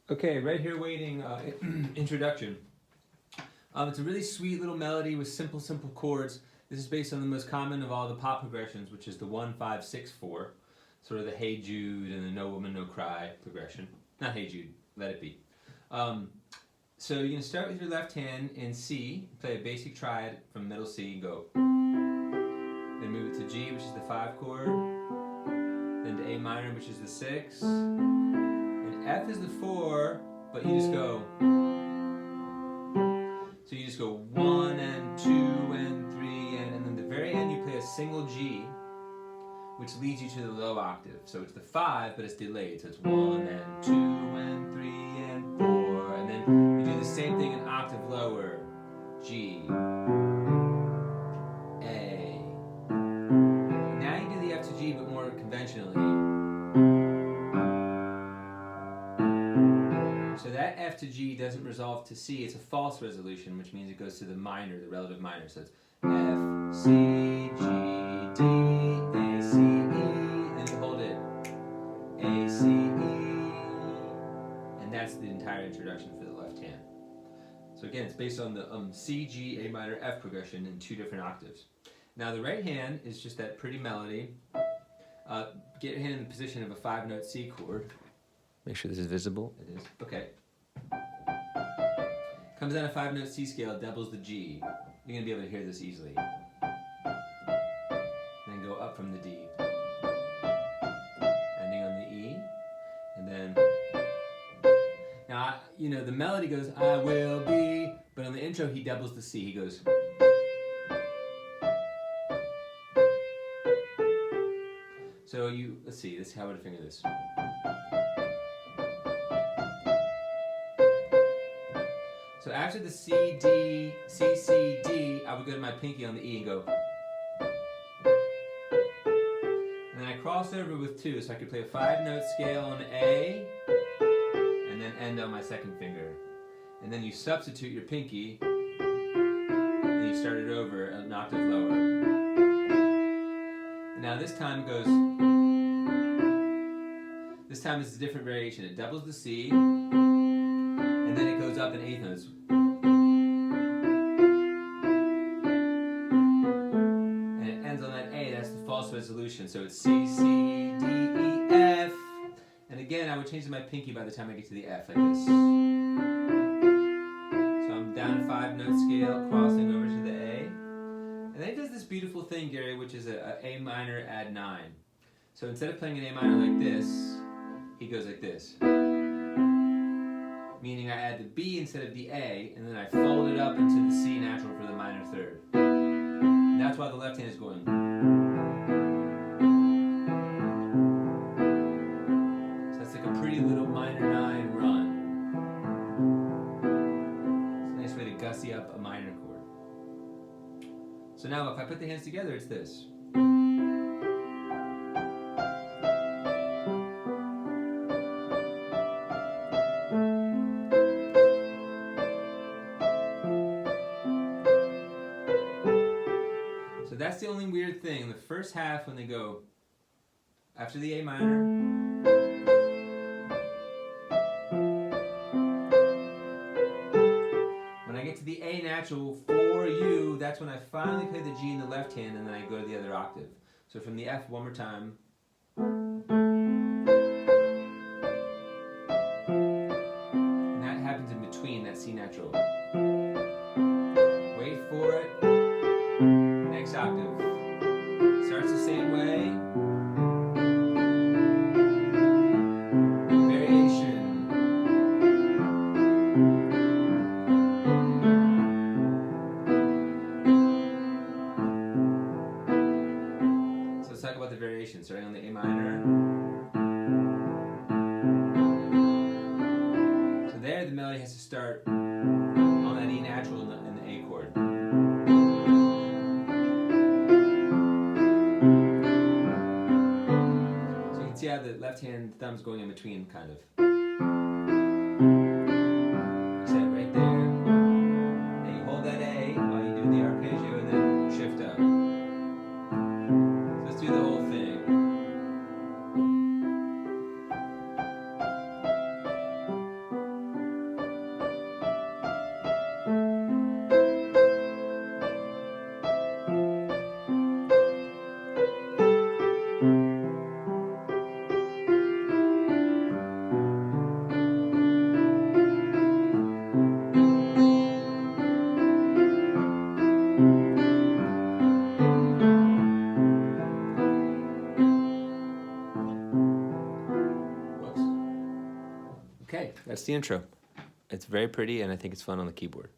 Okay, Right Here Waiting introduction. It's a really sweet little melody with simple chords. This is based on the most common of all the pop progressions, which is the 1-5-6-4, sort of the Hey Jude and the No Woman No Cry progression. Not Hey Jude, Let It Be. So you're going to start with your left hand in C, play a basic triad from middle C, go. Then move it to G, which is the 5 chord, then to A minor, which is the 6, and F is the 4, but you just go. So you just go 1 and 2 and 3, and then at the very end you play a single G, which leads you to the low octave. So it's the 5, but it's delayed. So it's 1 and 2 and 3 and 4, and then you do the same thing an octave lower. G, A. Now you do the F to G, but more conventionally. So that F to G doesn't resolve to C, it's a false resolution, which means it goes to the minor, the relative minor. So it's F, C, G, D, A, C, E, then you hold it, A, C, E, and that's the entire introduction for the left hand. So again, it's based on the C, G, A minor, F progression in 2 different octaves. Now the right hand is just that pretty melody. Get your hand in the position of a 5-note C chord. Make sure this is visible. It is. Okay. Comes down a 5-note C scale, doubles the G. You're going to be able to hear this easily. Then go up from the D. Ending on the E. And then... Now, you know, the melody goes, I will be, but on the intro he doubles the C. He goes... So let's see, this is how I would finger this. So after the C, D, C, C, D, I would go to my pinky on the E and go. And then I cross over with 2, so I could play a 5-note scale on A, and then end on my second finger. And then you substitute your pinky, and you start it over an octave lower. And now this time it goes. This time it's a different variation. It doubles the C, and then it goes up in 8th notes. And it ends on that A, that's the false resolution. So it's C, C, D, E, F. And again, I would change to my pinky by the time I get to the F, like this. So I'm down a 5-note scale, crossing over to the A. And then it does this beautiful thing, Gary, which is a A minor add 9. So instead of playing an A minor like this, he goes like this. Meaning I add the B instead of the A, and then I fold it up into the C natural for the minor third. And that's why the left hand is going. So that's like a pretty little minor 9 run. It's a nice way to gussy up a minor chord. So now if I put the hands together, it's this. That's the only weird thing. The first half, when they go after the A minor, when I get to the A natural for you, that's when I finally play the G in the left hand, and then I go to the other octave. So from the F one more time. And that happens in between that C natural. Wait for it. Next octave. Starts the same way. Variation. So let's talk about the variation, starting on the A minor. So there the melody has to start on that E natural in the A chord. See how the left hand thumb's going in between, kind of. Except right there. And you hold that A while you do the arpeggio and then shift up. So let's do the whole thing. Okay, that's the intro. It's very pretty, and I think it's fun on the keyboard.